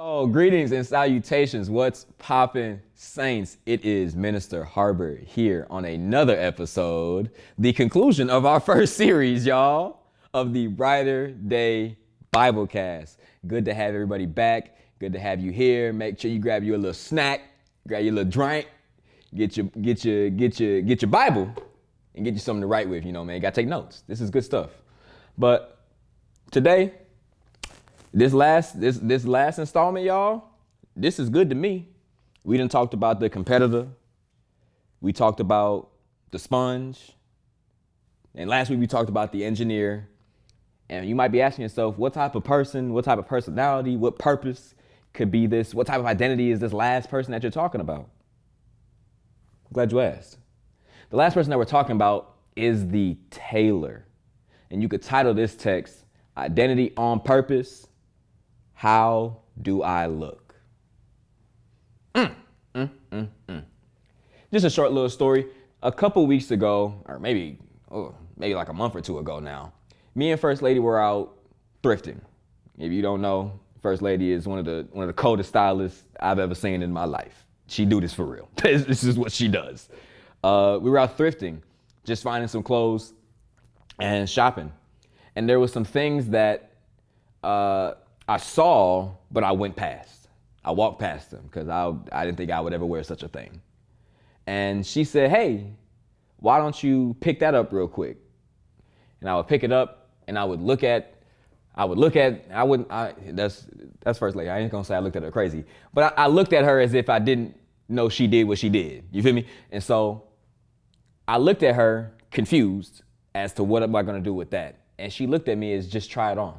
Oh, greetings and salutations. What's poppin', saints? It is Minister Harbor here on another episode, the conclusion of our first series, y'all, of the Brighter Day Biblecast. Good to have everybody back. Good to have you here. Make sure you grab your little snack, grab your little drink, get your Bible, and get you something to write with. You know, man, you gotta take notes. This is good stuff. But today, this last installment, y'all, this is good to me. We done talked about the competitor. We talked about the sponge. And last week we talked about the engineer. And you might be asking yourself, what type of person, what type of personality, what purpose could be this? What type of identity is this last person that you're talking about? I'm glad you asked. The last person that we're talking about is the Tailor. And you could title this text, Identity on Purpose. How do I look? Just a short little story. A couple weeks ago, or maybe like a month or two ago now, me and First Lady were out thrifting. If you don't know, First Lady is one of the coldest stylists I've ever seen in my life. She do this for real. This is what she does. We were out thrifting, just finding some clothes and shopping. And there was some things that I saw, but I went past. I walked past them because I didn't think I would ever wear such a thing. And she said, "Hey, why don't you pick that up real quick?" And I would pick it up and I would look at, that's First Lady. I ain't gonna say I looked at her crazy, but I looked at her as if I didn't know she did what she did. You feel me? And so I looked at her confused as to what am I gonna do with that? And she looked at me as just try it on.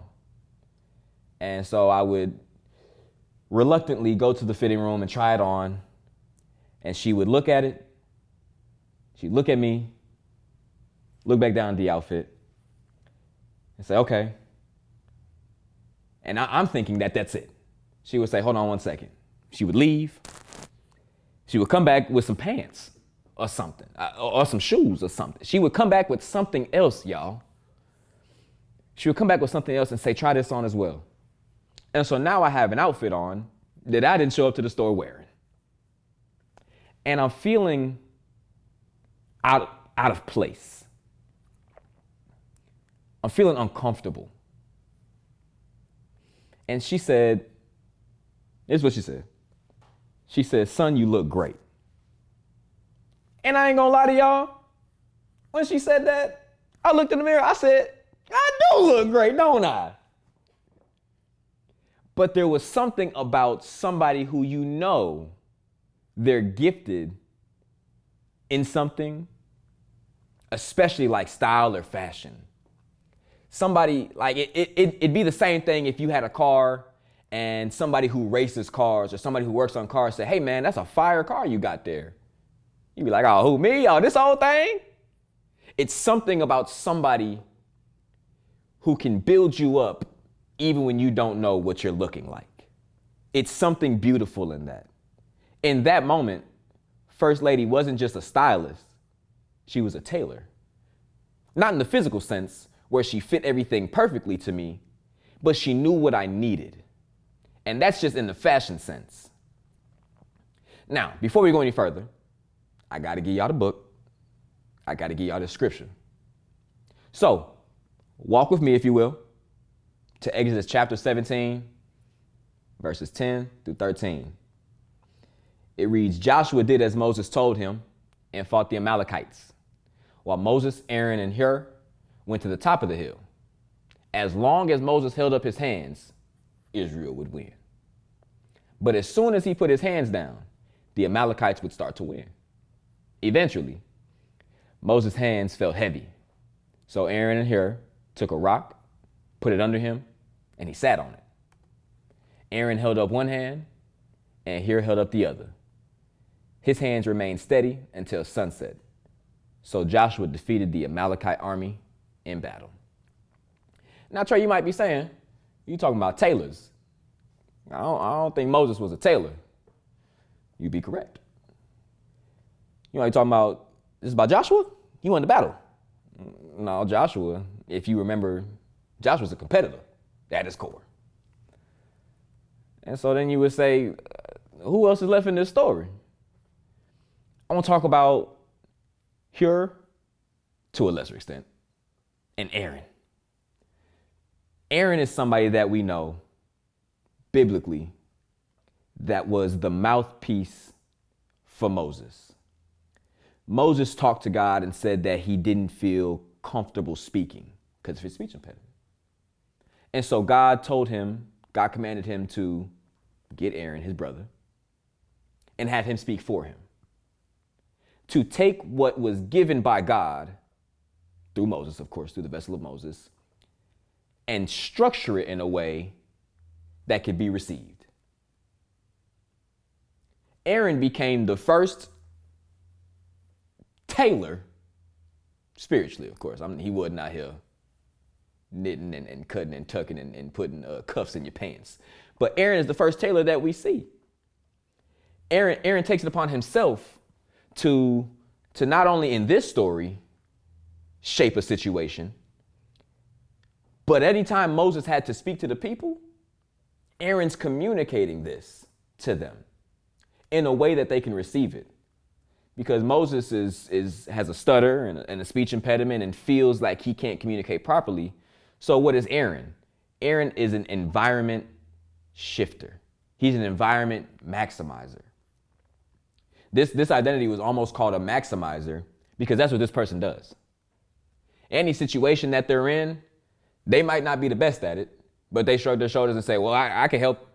And so I would reluctantly go to the fitting room and try it on. And she would look at it. She'd look at me, look back down at the outfit, and say, "Okay." And I'm thinking that that's it. She would say, "Hold on one second." She would leave. She would come back with some pants or something, or some shoes or something. She would come back with something else, y'all. She would come back with something else and say, "Try this on as well." And so now I have an outfit on that I didn't show up to the store wearing. And I'm feeling out of place. I'm feeling uncomfortable. And she said, this is what she said. She said, "Son, you look great." And I ain't gonna lie to y'all. When she said that, I looked in the mirror. I said, "I do look great, don't I?" But there was something about somebody who you know they're gifted in something, especially like style or fashion. Somebody like it'd be the same thing if you had a car and somebody who races cars or somebody who works on cars said, "Hey man, that's a fire car you got there." You'd be like, "Oh, who, me? Oh, this whole thing?" It's something about somebody who can build you up even when you don't know what you're looking like. It's something beautiful in that. In that moment, First Lady wasn't just a stylist, she was a tailor. Not in the physical sense where she fit everything perfectly to me, but she knew what I needed. And that's just in the fashion sense. Now, before we go any further, I gotta give y'all the book. I gotta give y'all the scripture. So, walk with me, if you will, to Exodus chapter 17, verses 10 through 13. It reads, "Joshua did as Moses told him and fought the Amalekites, while Moses, Aaron, and Hur went to the top of the hill. As long as Moses held up his hands, Israel would win. But as soon as he put his hands down, the Amalekites would start to win. Eventually, Moses' hands felt heavy. So Aaron and Hur took a rock, put it under him, and he sat on it. Aaron held up one hand, and Hur held up the other. His hands remained steady until sunset. So Joshua defeated the Amalekite army in battle." Now, Trey, you might be saying, you talking about tailors. I don't think Moses was a tailor. You'd be correct. You know, you talking about, this is about Joshua? He won the battle. No, Joshua, if you remember, Joshua's a competitor at his core. And so then you would say, who else is left in this story? I want to talk about Hur, to a lesser extent, and Aaron. Aaron is somebody that we know biblically that was the mouthpiece for Moses. Moses talked to God and said that he didn't feel comfortable speaking because of his speech impediment. And so God commanded him to get Aaron, his brother, and have him speak for him. To take what was given by God through Moses, of course, through the vessel of Moses, and structure it in a way that could be received. Aaron became the first tailor, spiritually, of course. He wasn't out here knitting and cutting and tucking and putting cuffs in your pants. But Aaron is the first tailor that we see. Aaron takes it upon himself to not only in this story shape a situation, but anytime Moses had to speak to the people, Aaron's communicating this to them in a way that they can receive it. Because Moses has a stutter and a speech impediment and feels like he can't communicate properly. So what is Aaron? Aaron is an environment shifter. He's an environment maximizer. This identity was almost called a maximizer because that's what this person does. Any situation that they're in, they might not be the best at it, but they shrug their shoulders and say, well, I can help.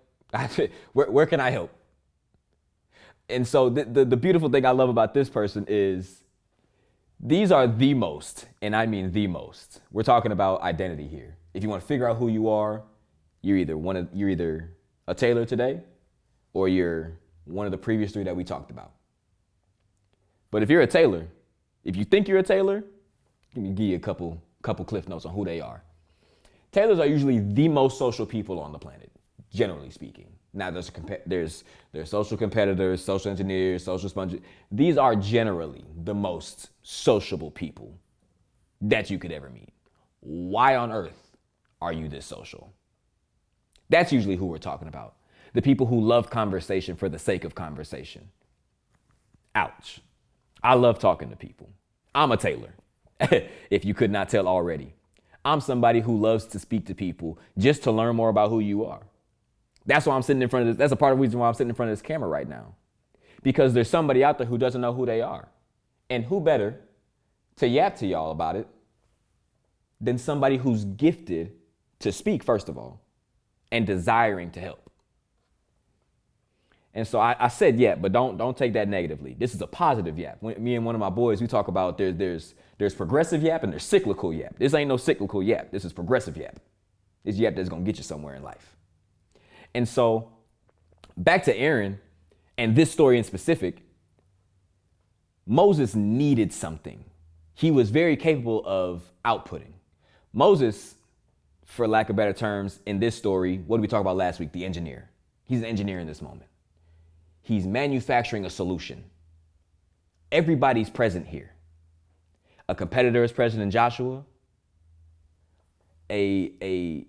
Where can I help? And so the beautiful thing I love about this person is these are the most, and I mean the most. We're talking about identity here. If you want to figure out who you are, you're either a tailor today or you're one of the previous three that we talked about. But if you're a tailor, if you think you're a tailor, let me give you a couple cliff notes on who they are. Tailors are usually the most social people on the planet, generally speaking. Now there's social competitors, social engineers, social sponges. These are generally the most sociable people that you could ever meet. Why on earth are you this social? That's usually who we're talking about. The people who love conversation for the sake of conversation. Ouch. I love talking to people. I'm a tailor, if you could not tell already. I'm somebody who loves to speak to people just to learn more about who you are. That's why I'm sitting in front of this. That's a part of the reason why I'm sitting in front of this camera right now. Because there's somebody out there who doesn't know who they are. And who better to yap to y'all about it than somebody who's gifted to speak, first of all, and desiring to help. And so I said yap, but don't take that negatively. This is a positive yap. Me and one of my boys, we talk about there's progressive yap and there's cyclical yap. This ain't no cyclical yap. This is progressive yap. This yap that's going to get you somewhere in life. And so back to Aaron and this story in specific, Moses needed something. He was very capable of outputting. Moses, for lack of better terms, in this story, what did we talk about last week? The engineer. He's an engineer in this moment. He's manufacturing a solution. Everybody's present here. A competitor is present in Joshua. A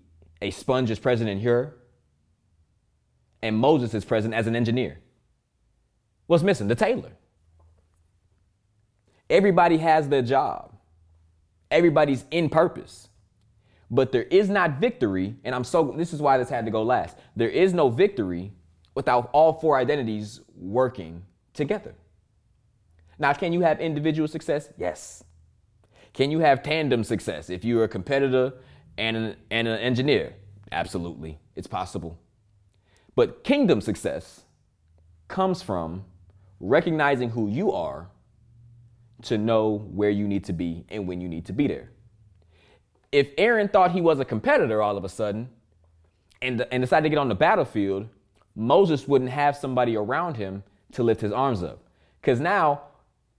sponge is present in Hur. And Moses is present as an engineer. What's missing? The tailor. Everybody has their job. Everybody's in purpose. But there is not victory, and this is why this had to go last. There is no victory without all four identities working together. Now, can you have individual success? Yes. Can you have tandem success if you're a competitor and an engineer? Absolutely. It's possible. But kingdom success comes from recognizing who you are to know where you need to be and when you need to be there. If Aaron thought he was a competitor all of a sudden and decided to get on the battlefield, Moses wouldn't have somebody around him to lift his arms up. Because now,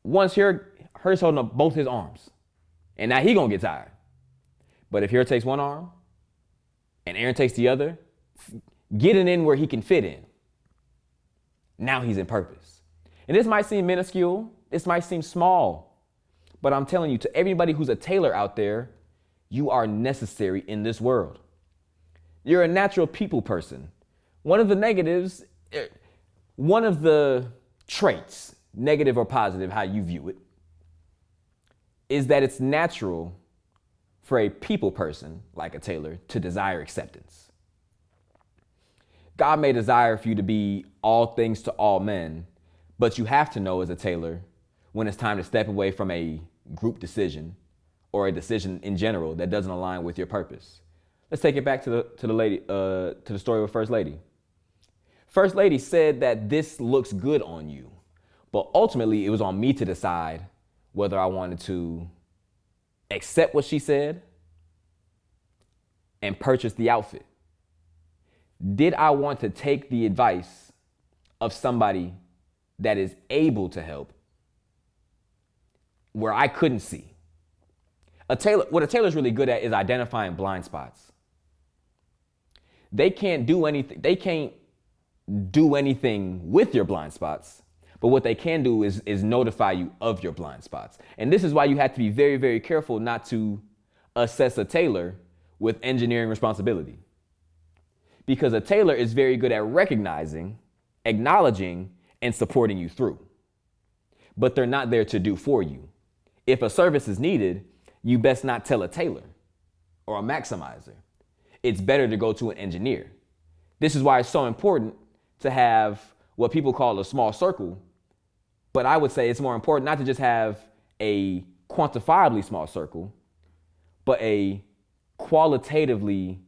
once Hur's holding up both his arms, and now he gonna get tired. But if Hur takes one arm and Aaron takes the other, getting in where he can fit in, now he's in purpose. And this might seem minuscule, this might seem small, but I'm telling you, to everybody who's a tailor out there, you are necessary in this world. You're a natural people person, One of the negatives, one of the traits, negative or positive, how you view it, is that it's natural for a people person like a Tailor to desire acceptance. God may desire for you to be all things to all men, but you have to know as a Tailor when it's time to step away from a group decision or a decision in general that doesn't align with your purpose. Let's take it back to the story of First Lady. First Lady said that this looks good on you, but ultimately it was on me to decide whether I wanted to accept what she said and purchase the outfit. Did I want to take the advice of somebody that is able to help where I couldn't see? What a Tailor's really good at is identifying blind spots. They can't do anything. They can't do anything with your blind spots, but what they can do is notify you of your blind spots. And this is why you have to be very, very careful not to assess a Tailor with engineering responsibility. Because a Tailor is very good at recognizing, acknowledging, and supporting you through. But they're not there to do for you. If a service is needed, you best not tell a Tailor or a maximizer. It's better to go to an engineer. This is why it's so important to have what people call a small circle. But I would say it's more important not to just have a quantifiably small circle, but a qualitatively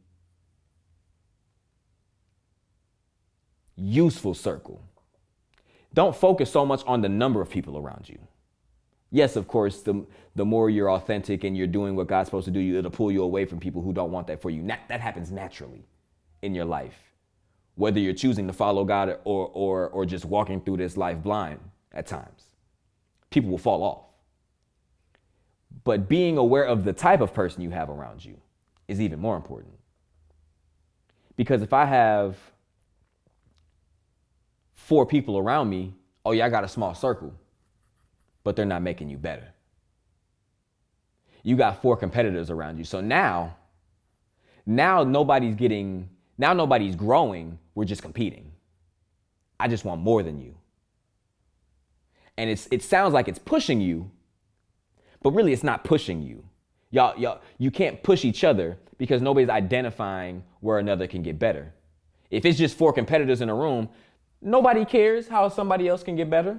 useful circle. Don't focus so much on the number of people around you. Yes, of course, the more you're authentic and you're doing what God's supposed to do, it'll pull you away from people who don't want that for you. That happens naturally in your life, whether you're choosing to follow God or just walking through this life blind at times. People will fall off. But being aware of the type of person you have around you is even more important. Because if I have 4 people around me, oh yeah, I got a small circle, but they're not making you better. You got 4 competitors around you. So now nobody's growing. We're just competing. I just want more than you. And it sounds like it's pushing you, but really it's not pushing you. Y'all, you can't push each other because nobody's identifying where another can get better. If it's just 4 competitors in a room, nobody cares how somebody else can get better.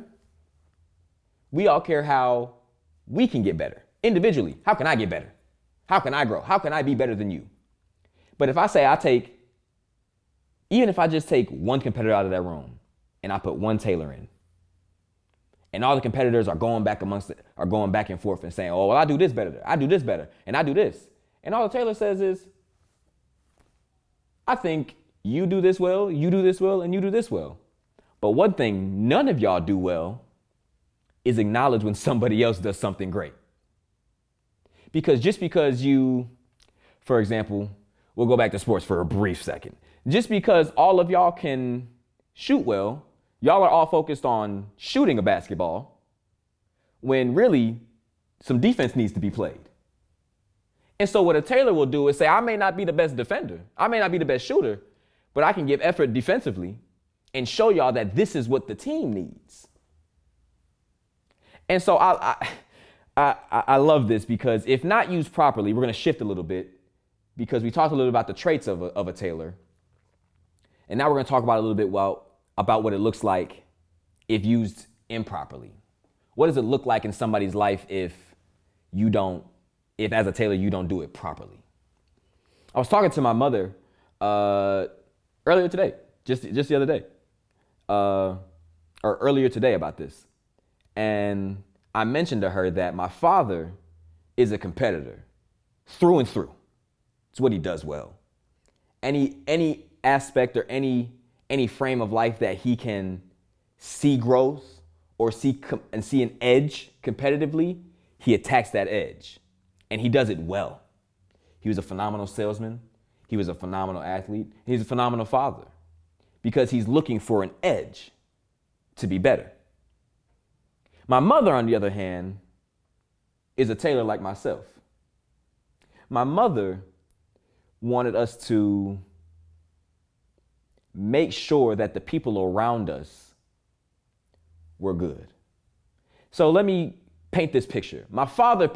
We all care how we can get better individually. How can I get better? How can I grow? How can I be better than you? But if I say even if I just take one competitor out of that room and I put one Tailor in, and all the competitors are going back and forth and saying, oh, well, I do this better, I do this better, and I do this. And all the Tailor says is, I think you do this well, you do this well, and you do this well. But one thing none of y'all do well is acknowledge when somebody else does something great. Because just because you, for example, we'll go back to sports for a brief second. Just because all of y'all can shoot well, y'all are all focused on shooting a basketball when really some defense needs to be played. And so what a Tailor will do is say, I may not be the best defender, I may not be the best shooter, but I can give effort defensively and show y'all that this is what the team needs. And so I love this because if not used properly, we're going to shift a little bit because we talked a little about the traits of a Tailor. And now we're going to talk about a little bit about what it looks like if used improperly. What does it look like in somebody's life if as a Tailor, you don't do it properly? I was talking to my mother earlier today, just the other day, or earlier today about this. And I mentioned to her that my father is a competitor through and through. It's what he does well. Any aspect or any frame of life that he can see growth or see an edge competitively, he attacks that edge. And he does it well. He was a phenomenal salesman. He was a phenomenal athlete. He's a phenomenal father because he's looking for an edge to be better. My mother, on the other hand, is a Tailor like myself. My mother wanted us to make sure that the people around us were good. So let me paint this picture. My father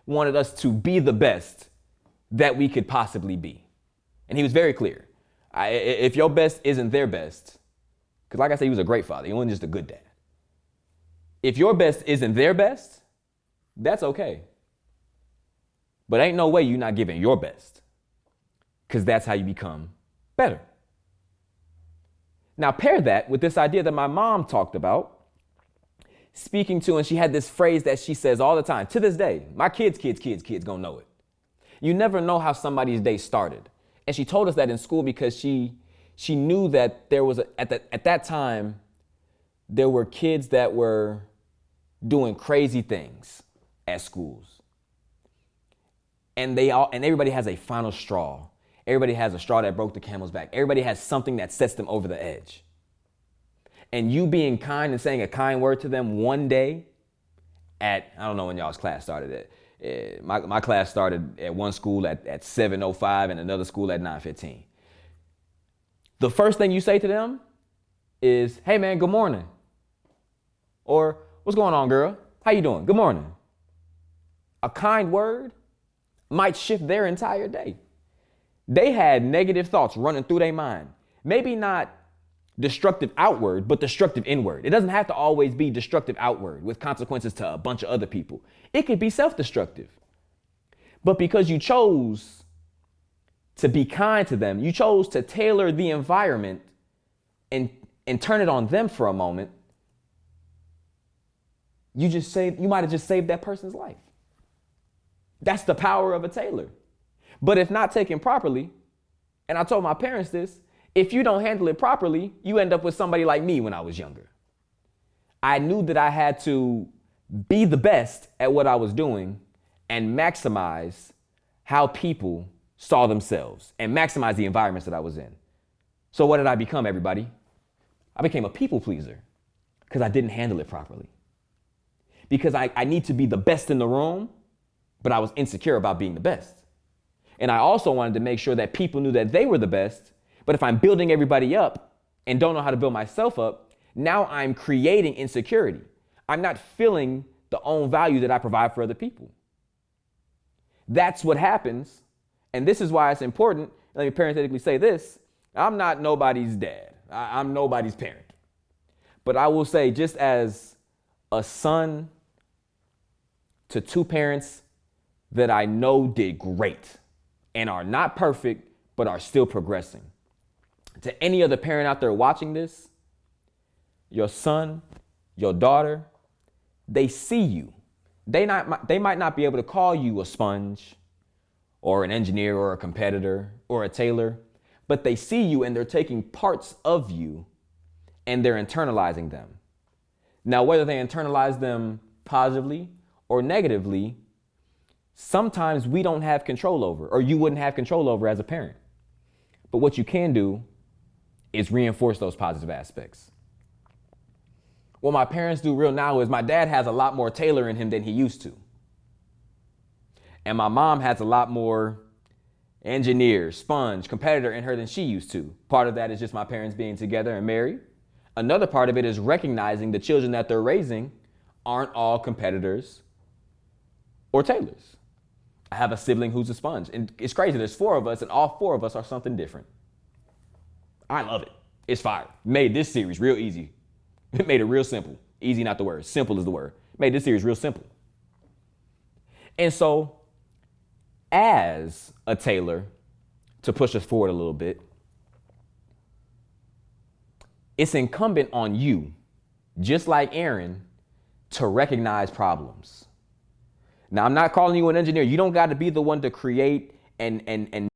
wanted us to be the best that we could possibly be. And he was very clear. If your best isn't their best, because like I said, he was a great father. He wasn't just a good dad. If your best isn't their best, that's okay. But ain't no way you're not giving your best, because that's how you become better. Now pair that with this idea that my mom talked about, speaking to, and she had this phrase that she says all the time. To this day, my kids gonna know it. You never know how somebody's day started. And she told us that in school because she knew that there was at that time, there were kids that were doing crazy things at schools. And everybody has a final straw. Everybody has a straw that broke the camel's back. Everybody has something that sets them over the edge. And you being kind and saying a kind word to them one day I don't know when y'all's class started at. My class started at one school at 7:05 and another school at 9:15. The first thing you say to them is, hey man, good morning. Or, what's going on, girl? How you doing? Good morning. A kind word might shift their entire day. They had negative thoughts running through their mind. Maybe not destructive outward, but destructive inward. It doesn't have to always be destructive outward with consequences to a bunch of other people. It could be self-destructive. But because you chose to be kind to them, you chose to tailor the environment and turn it on them for a moment, you might have just saved that person's life. That's the power of a tailor. But if not taken properly, and I told my parents this, if you don't handle it properly, you end up with somebody like me when I was younger. I knew that I had to be the best at what I was doing and maximize how people saw themselves and maximize the environments that I was in. So what did I become, everybody? I became a people pleaser because I didn't handle it properly. Because I need to be the best in the room, but I was insecure about being the best. And I also wanted to make sure that people knew that they were the best. But if I'm building everybody up and don't know how to build myself up, now I'm creating insecurity. I'm not feeling the own value that I provide for other people. That's what happens. And this is why it's important. Let me parenthetically say this. I'm not nobody's dad. I'm nobody's parent. But I will say, just as a son to two parents that I know did great and are not perfect, but are still progressing. To any other parent out there watching this, your son, your daughter, they see you. They might not be able to call you a sponge or an engineer or a competitor or a tailor, but they see you and they're taking parts of you and they're internalizing them. Now, whether they internalize them positively or negatively, sometimes we don't have control over, or you wouldn't have control over as a parent. But what you can do is reinforce those positive aspects. What my parents do real now is my dad has a lot more Tailor in him than he used to. And my mom has a lot more engineer, sponge, competitor in her than she used to. Part of that is just my parents being together and married. Another part of it is recognizing the children that they're raising aren't all competitors or tailors. I have a sibling who's a sponge. And it's crazy. There's 4 of us and all 4 of us are something different. I love it. It's fire. Made this series real easy. It made it real simple. Easy, not the word. Simple is the word. Made this series real simple. And so, as a tailor, to push us forward a little bit, it's incumbent on you, just like Aaron, to recognize problems. Now, I'm not calling you an engineer. You don't got to be the one to create and